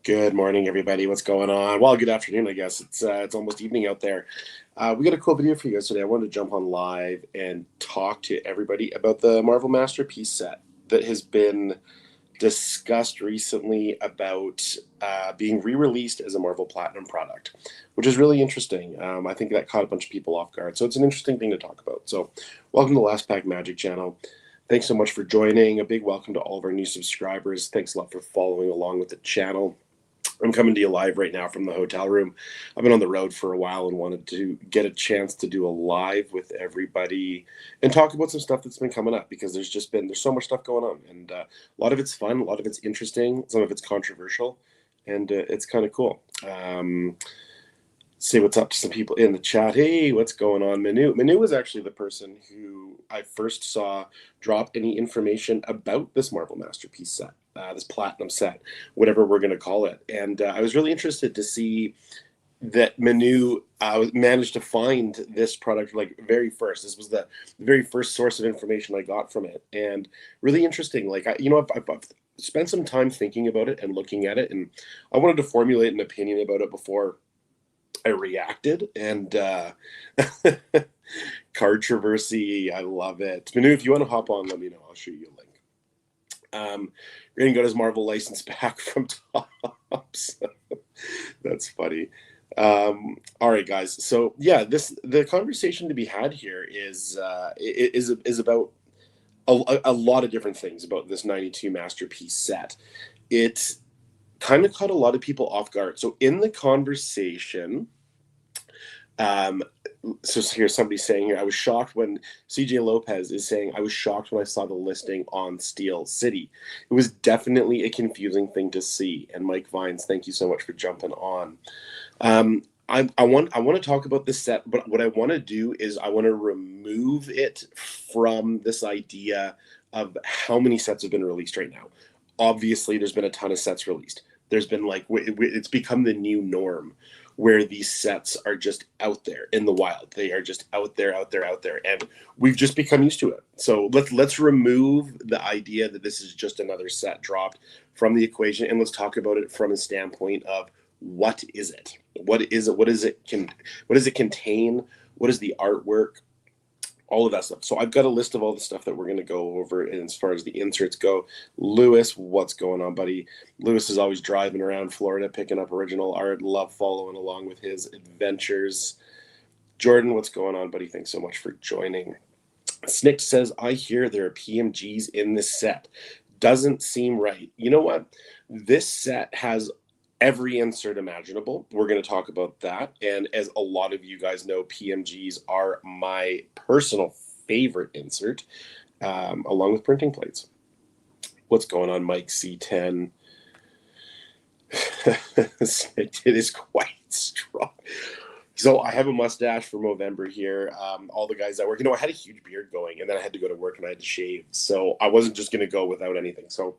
Good morning, everybody. What's going on? Well, good afternoon, I guess. It's almost evening out there. We got a cool video for you guys today. I wanted to jump on live and talk to everybody about the Marvel Masterpiece set that has been discussed recently about being re-released as a Marvel Platinum product, which is really interesting. I think that caught a bunch of people off guard. So it's an interesting thing to talk about. So welcome to the Last Pack Magic channel. Thanks so much for joining. A big welcome to all of our new subscribers. Thanks a lot for following along with the channel. I'm coming to you live right now from the hotel room. I've been on the road for a while and wanted to get a chance to do a live with everybody and talk about some stuff that's been coming up, because there's so much stuff going on, and a lot of it's fun, a lot of it's interesting, some of it's controversial, and it's kind of cool. Say what's up to some people in the chat. Hey, what's going on? Manu was actually the person who I first saw drop any information about this Marvel Masterpiece set, this Platinum set, whatever we're going to call it. And I was really interested to see that Manu managed to find this product like very first. This was the very first source of information I got from it. And really interesting. Like, I've spent some time thinking about it and looking at it, and I wanted to formulate an opinion about it before I reacted. And controversy, I love it. Manu, if you want to hop on, let me know. I'll shoot you a link. Graydon got his Marvel license back from Tops. That's funny. All right, guys. So yeah, the conversation to be had here is about a lot of different things about this 92 Masterpiece set. It kind of caught a lot of people off guard. So in the conversation, so here's somebody saying here, I was shocked when CJ Lopez is saying, I was shocked when I saw the listing on Steel City. It was definitely a confusing thing to see. And Mike Vines, thank you so much for jumping on. I want to talk about this set, but what I want to do is I want to remove it from this idea of how many sets have been released right now. Obviously, there's been a ton of sets released. There's been it's become the new norm where these sets are just out there in the wild. They are just out there, and we've just become used to it. So let's remove the idea that this is just another set dropped from the equation, and let's talk about it from a standpoint of what is it? What is it? What does it contain? What is the artwork? All of that stuff. So I've got a list of all the stuff that we're going to go over as far as the inserts go. Lewis, what's going on, buddy? Lewis is always driving around Florida, picking up original art. Love following along with his adventures. Jordan, what's going on, buddy? Thanks so much for joining. Snick says, I hear there are PMGs in this set. Doesn't seem right. You know what? This set has every insert imaginable. We're going to talk about that. And as a lot of you guys know, PMGs are my personal favorite insert, along with printing plates. What's going on, Mike C10? It is quite strong. So I have a mustache for Movember here. All the guys that work, I had a huge beard going, and then I had to go to work and I had to shave. So I wasn't just going to go without anything. So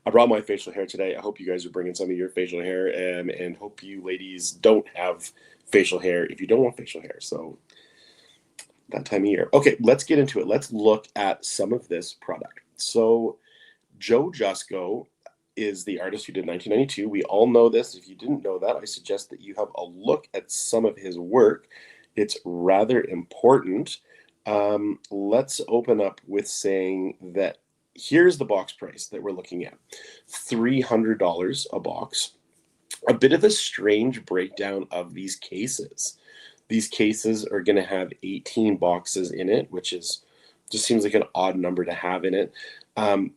I brought my facial hair today. I hope you guys are bringing some of your facial hair, and hope you ladies don't have facial hair if you don't want facial hair. So that time of year. Okay, let's get into it. Let's look at some of this product. So Joe Jusko is the artist who did 1992. We all know this. If you didn't know that, I suggest that you have a look at some of his work. It's rather important. Let's open up with saying that here's the box price that we're looking at. $300 a box. A bit of a strange breakdown of these cases. These cases are going to have 18 boxes in it, which just seems like an odd number to have in it.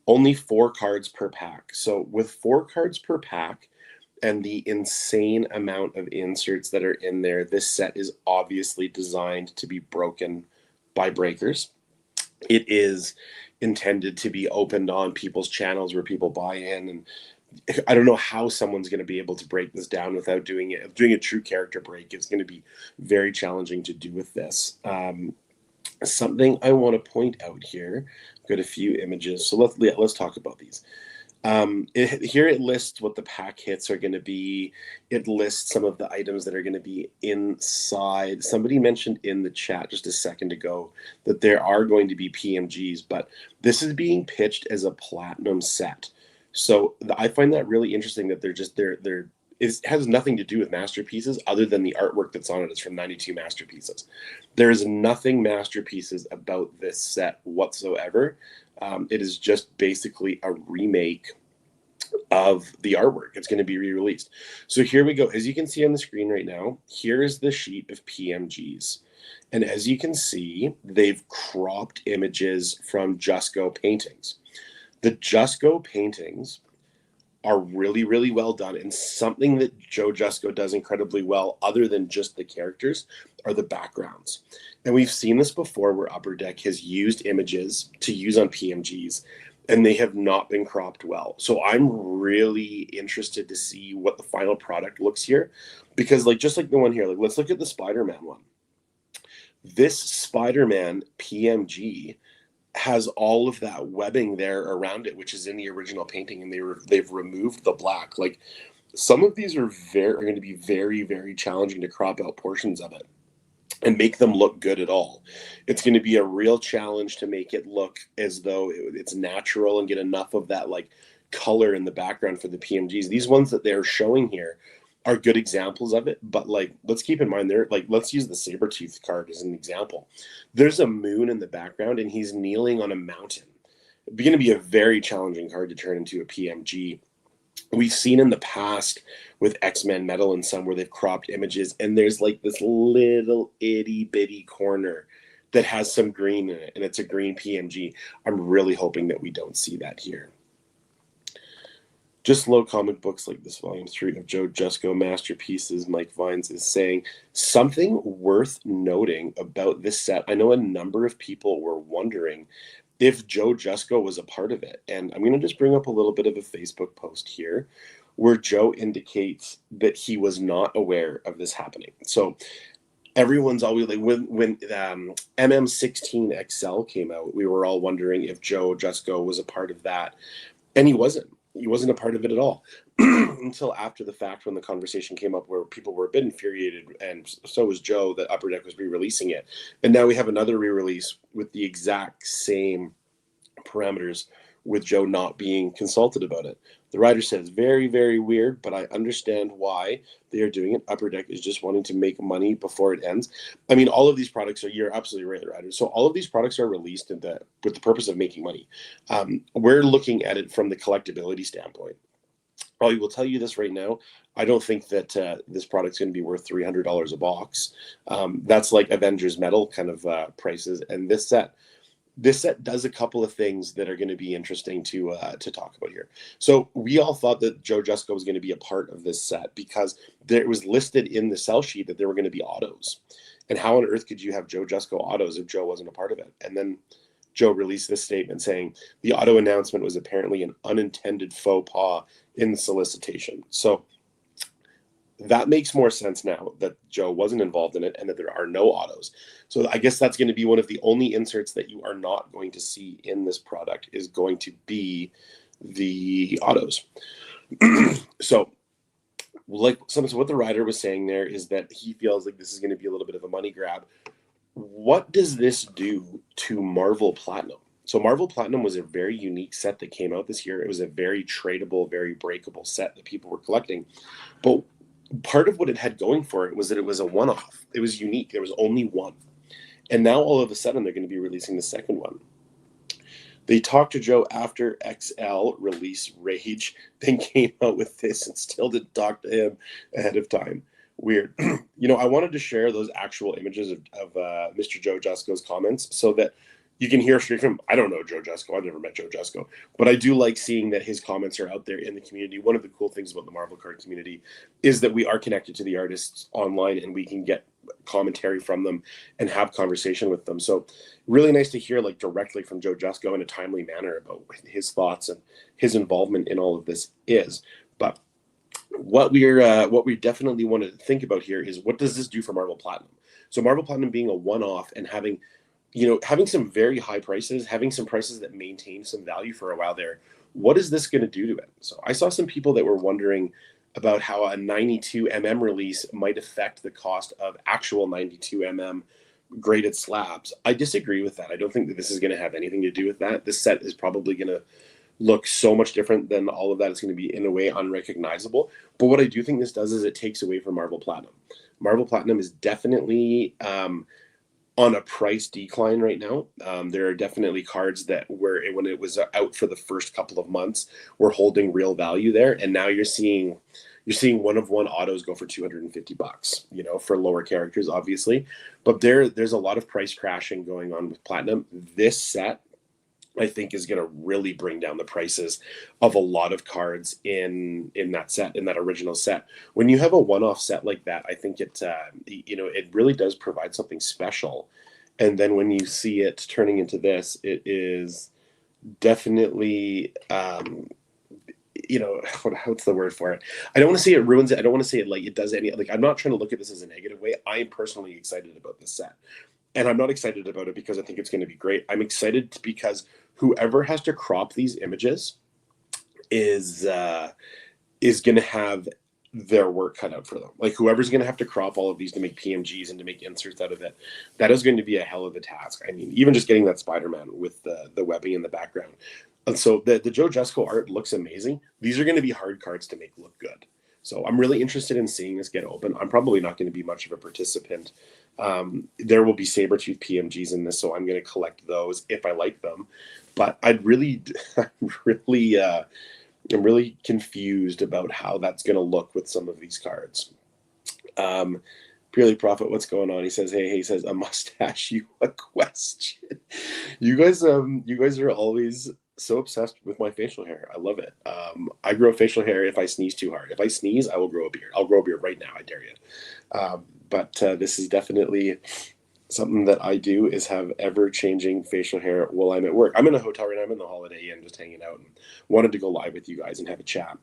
Only 4 cards per pack. So with 4 cards per pack and the insane amount of inserts that are in there, this set is obviously designed to be broken by breakers. It is intended to be opened on people's channels where people buy in, and I don't know how someone's going to be able to break this down without doing a true character break. It's going to be very challenging to do with this. Something I want to point out here. I've got a few images, so let's talk about these. Here it lists what the pack hits are going to be. It lists some of the items that are going to be inside. Somebody mentioned in the chat just a second ago that there are going to be PMGs, but this is being pitched as a platinum set. So I find that really interesting that they're it has nothing to do with masterpieces other than the artwork that's on it is from 92 masterpieces. There is nothing masterpieces about this set whatsoever. It is just basically a remake of the artwork. It's going to be re-released. So here we go. As you can see on the screen right now, here is the sheet of PMGs. And as you can see, they've cropped images from Jusko paintings. The Jusko paintings are really, really well done. And something that Joe Jusko does incredibly well, other than just the characters, are the backgrounds. And we've seen this before where Upperdeck has used images to use on PMGs, and they have not been cropped well. So I'm really interested to see what the final product looks here. Because like just like the one here, like let's look at the Spider-Man one. This Spider-Man PMG has all of that webbing there around it, which is in the original painting, and they've removed the black. Like some of these are going to be very, very challenging to crop out portions of it and make them look good at all. It's going to be a real challenge to make it look as though it's natural and get enough of that like color in the background for the PMGs. These ones that they're showing here are good examples of it, but like let's keep in mind they're like, let's use the Sabretooth card as an example. There's a moon in the background and he's kneeling on a mountain. It's going to be a very challenging card to turn into a PMG. We've seen in the past with X-Men Metal and some where they've cropped images and there's like this little itty bitty corner that has some green in it and it's a green PMG. I'm really hoping that we don't see that here. Just low comic books like this volume 3 of Joe Jusko masterpieces, Mike Vines is saying. Something worth noting about this set, I know a number of people were wondering if Joe Jusko was a part of it. And I'm going to just bring up a little bit of a Facebook post here where Joe indicates that he was not aware of this happening. So everyone's always like, when MM16XL came out, we were all wondering if Joe Jusko was a part of that. And he wasn't. He wasn't a part of it at all until after the fact when the conversation came up where people were a bit infuriated, and so was Joe, that Upperdeck was re-releasing it. And now we have another re-release with the exact same parameters with Joe not being consulted about it. The writer says, very, very weird, but I understand why they are doing it. Upperdeck is just wanting to make money before it ends. I mean, all of these products are, you're absolutely right, writer. So all of these products are released with the purpose of making money. We're looking at it from the collectability standpoint. I will tell you this right now. I don't think that this product's going to be worth $300 a box. That's like Avengers Metal kind of prices. And this set does a couple of things that are going to be interesting to talk about here. So we all thought that Joe Jusko was going to be a part of this set because it was listed in the sell sheet that there were going to be autos. And how on earth could you have Joe Jusko autos if Joe wasn't a part of it? And then Joe released this statement saying the auto announcement was apparently an unintended faux pas in the solicitation. So that makes more sense now that Joe wasn't involved in it and that there are no autos. So I guess that's going to be one of the only inserts that you are not going to see in this product is going to be the autos. So what the writer was saying there is that he feels like this is going to be a little bit of a money grab. What does this do to Marvel Platinum? So Marvel Platinum was a very unique set that came out this year. It was a very tradable, very breakable set that people were collecting. But part of what it had going for it was that it was a one-off. It was unique. There was only one. And now all of a sudden they're going to be releasing the second one. They talked to Joe after XL release Rage, then came out with this and still didn't talk to him ahead of time. Weird. I wanted to share those actual images of Mr. Joe Jusko's comments so that you can hear straight from him. I don't know Joe Jusko. I've never met Joe Jusko. But I do like seeing that his comments are out there in the community. One of the cool things about the Marvel card community is that we are connected to the artists online and we can get commentary from them and have conversation with them. So really nice to hear like directly from Joe Jusko in a timely manner about his thoughts and his involvement in all of this is. But what we definitely want to think about here is what does this do for Marvel Platinum? So Marvel Platinum being a one-off and having some very high prices, having some prices that maintain some value for a while there, what is this going to do to it? So I saw some people that were wondering about how a 92mm release might affect the cost of actual 92mm graded slabs. I disagree with that. I don't think that this is going to have anything to do with that. This set is probably going to look so much different than all of that. It's going to be in a way unrecognizable. But what I do think this does is it takes away from Marvel Platinum. Marvel Platinum is definitely on a price decline right now. There are definitely cards that were, when it was out for the first couple of months, were holding real value there, and now you're seeing one of one autos go for $250, you know, for lower characters, obviously. But there's a lot of price crashing going on with Platinum. This set, I think, is going to really bring down the prices of a lot of cards in that set, in that original set. When you have a one-off set like that, I think it you know, it really does provide something special. And then when you see it turning into this, it is definitely you know, what's the word for it? I don't want to say it ruins it. I don't want to say it like it does any, like, I'm not trying to look at this as a negative way. I am personally excited about this set. And I'm not excited about it because I think it's going to be great. I'm excited because whoever has to crop these images is going to have their work cut out for them. Like, whoever's going to have to crop all of these to make PMGs and to make inserts out of it, that is going to be a hell of a task. I mean, even just getting that Spider-Man with the webbing in the background. And so the Joe Jusko art looks amazing. These are going to be hard cards to make look good. So I'm really interested in seeing this get open. I'm probably not going to be much of a participant. There will be Sabretooth PMGs in this, so I'm going to collect those if I like them. But I'm really confused about how that's going to look with some of these cards. Purely Profit, what's going on? He says, hey, he says, a mustache, you a question. You guys are always so obsessed with my facial hair. I love it. I grow facial hair if I sneeze too hard. If I sneeze, I will grow a beard. I'll grow a beard right now. I dare you. But this is definitely something that I do, is have ever-changing facial hair while I'm at work. I'm in a hotel right now. I'm in the Holiday Inn just hanging out, and wanted to go live with you guys and have a chat.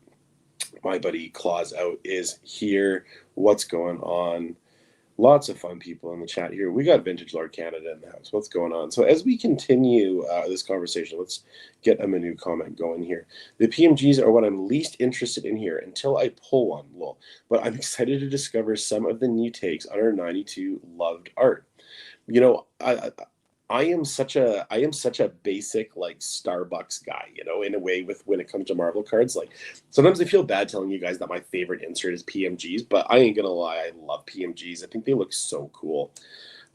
My buddy Claus Out is here. What's going on? Lots of fun people in the chat here. We got Vintage Lord Canada in the house. What's going on? So as we continue this conversation, let's get a menu comment going here. The PMGs are what I'm least interested in here until I pull one, lol. But I'm excited to discover some of the new takes on our 92 loved art. You know, I am such a basic, like, Starbucks guy, you know, in a way, with when it comes to Marvel cards. Like, sometimes I feel bad telling you guys that my favorite insert is PMGs, but I ain't gonna lie, I love PMGs. I think they look so cool.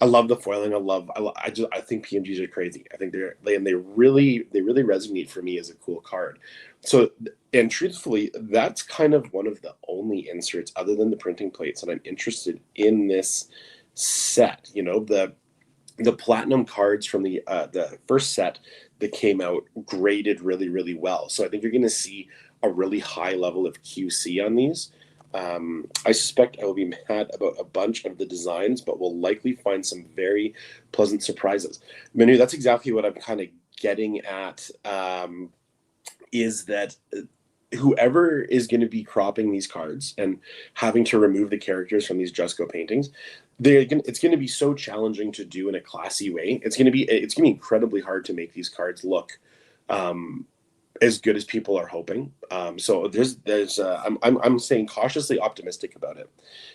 I love the foiling. I think PMGs are crazy. I think they really resonate for me as a cool card. So, and truthfully, that's kind of one of the only inserts other than the printing plates that I'm interested in this set. You know, the platinum cards from the first set that came out graded really well. So I think you're going to see a really high level of QC on these. I suspect I will be mad about a bunch of the designs, but will likely find some very pleasant surprises. Manu, that's exactly what I'm kind of getting at, is that whoever is going to be cropping these cards and having to remove the characters from these Jusko paintings, it's going to be so challenging to do in a classy way. It's going to be incredibly hard to make these cards look as good as people are hoping. So I'm saying cautiously optimistic about it.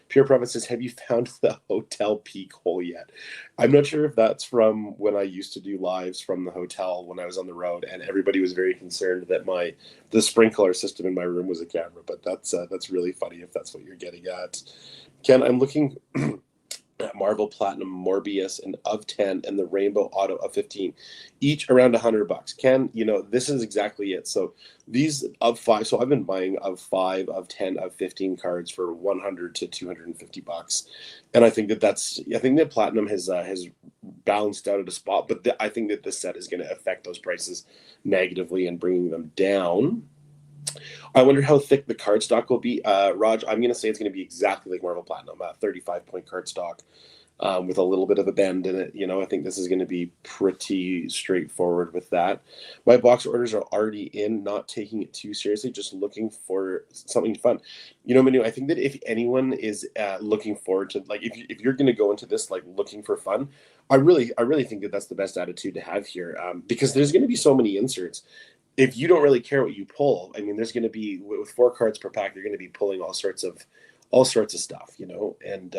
Pure Prophet says, have you found the hotel peak hole yet? I'm not sure if that's from when I used to do lives from the hotel when I was on the road, and everybody was very concerned that the sprinkler system in my room was a camera, but that's really funny if that's what you're getting at. Ken, I'm looking at Marvel Platinum Morbius and of 10 and the Rainbow Auto of 15, each around $100. Ken, you know, this is exactly it. So these of 5, so I've been buying of 5, of 10, of 15 cards for $100 to $250, and I think that Platinum has balanced out at a spot, but I think that this set is going to affect those prices negatively and bringing them down. I wonder how thick the cardstock will be. Raj, I'm going to say it's going to be exactly like Marvel Platinum, a 35-point cardstock with a little bit of a bend in it. You know, I think this is going to be pretty straightforward with that. My box orders are already in, not taking it too seriously, just looking for something fun. You know, Manu, I think that if anyone is looking forward to, like, if you're going to go into this, like, looking for fun, I really think that that's the best attitude to have here, because there's going to be so many inserts. If you don't really care what you pull, I mean, there's going to be, with 4 cards per pack, you're going to be pulling all sorts of stuff, you know. And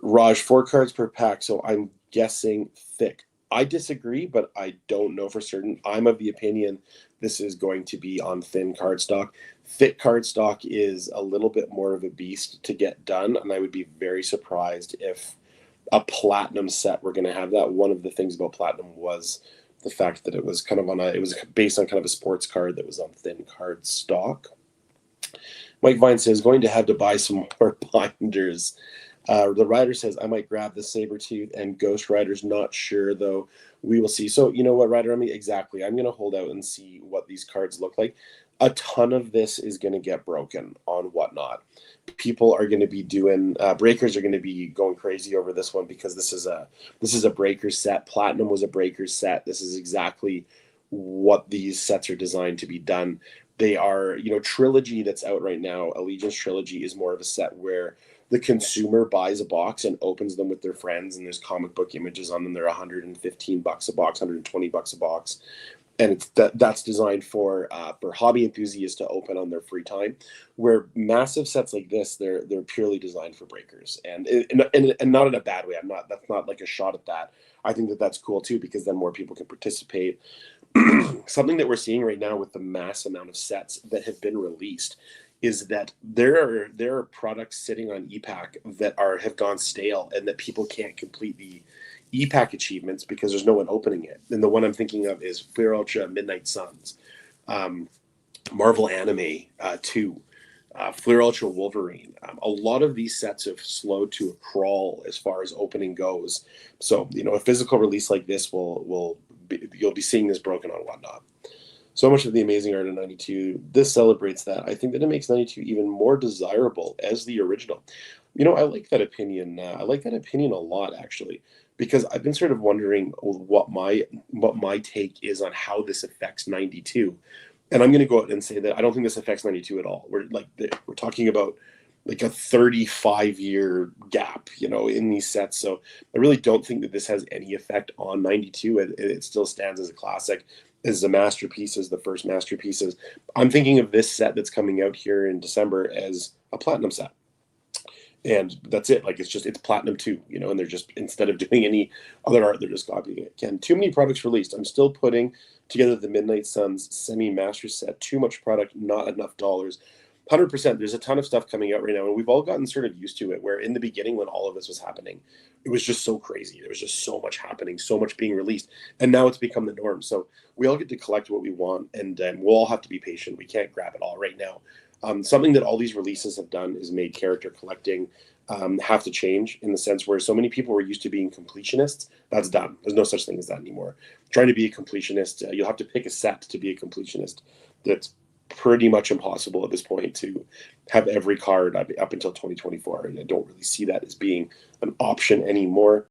Raj, 4 cards per pack, so I'm guessing thick. I disagree, but I don't know for certain. I'm of the opinion this is going to be on thin cardstock. Thick cardstock is a little bit more of a beast to get done, and I would be very surprised if a platinum set we're going to have that. One of the things about platinum was the fact that it was kind of on a, it was based on kind of a sports card that was on thin cardstock. Mike Vine says, going to have to buy some more binders. The Rider says, I might grab the Sabretooth and Ghost Rider's not sure, though. We will see. So, you know what, Rider? I mean, exactly. I'm going to hold out and see what these cards look like. A ton of this is going to get broken on Whatnot. People are going to be doing breakers are going to be going crazy over this one because this is a breaker set. Platinum was a breaker set. This is exactly what these sets are designed to be done. They are, Trilogy that's out right now, Allegiance Trilogy is more of a set where the consumer buys a box and opens them with their friends, and there's comic book images on them. They're $115 a box, $120 a box, and that's designed for hobby enthusiasts to open on their free time. Where massive sets like this, they're purely designed for breakers, and not in a bad way. That's not like a shot at that. I think that's cool too, because then more people can participate. Something that we're seeing right now with the mass amount of sets that have been released is that there are products sitting on ePack that have gone stale, and that people can't complete the ePack achievements because there's no one opening it. And the one I'm thinking of is Flair Ultra Midnight Suns, Marvel Anime 2, Flair Ultra Wolverine. A lot of these sets have slowed to a crawl as far as opening goes. So, a physical release like this you'll be seeing this broken on Whatnot. So much of the amazing art of 92. This celebrates that. I think that it makes 92 even more desirable as the original. I like that opinion. I like that opinion a lot, actually, because I've been sort of wondering what my take is on how this affects 92. And I'm going to go out and say that I don't think this affects 92 at all. We're talking about like a 35-year gap, in these sets. So I really don't think that this has any effect on 92. It still stands as a classic, as a masterpiece, as the first masterpieces. I'm thinking of this set that's coming out here in December as a platinum set. And that's it. Like, it's platinum 2, and they're just, instead of doing any other art, they're just copying it. Again, too many products released. I'm still putting together the Midnight Suns semi-master set. Too much product, not enough dollars. 100%. There's a ton of stuff coming out right now, and we've all gotten sort of used to it, where in the beginning, when all of this was happening, it was just so crazy. There was just so much happening, so much being released, and now it's become the norm. So we all get to collect what we want, and we'll all have to be patient. We can't grab it all right now. Something that all these releases have done is made character collecting have to change, in the sense where so many people were used to being completionists. That's done. There's no such thing as that anymore. Trying to be a completionist, you'll have to pick a set to be a completionist. That's pretty much impossible at this point, to have every card up until 2024. And I don't really see that as being an option anymore.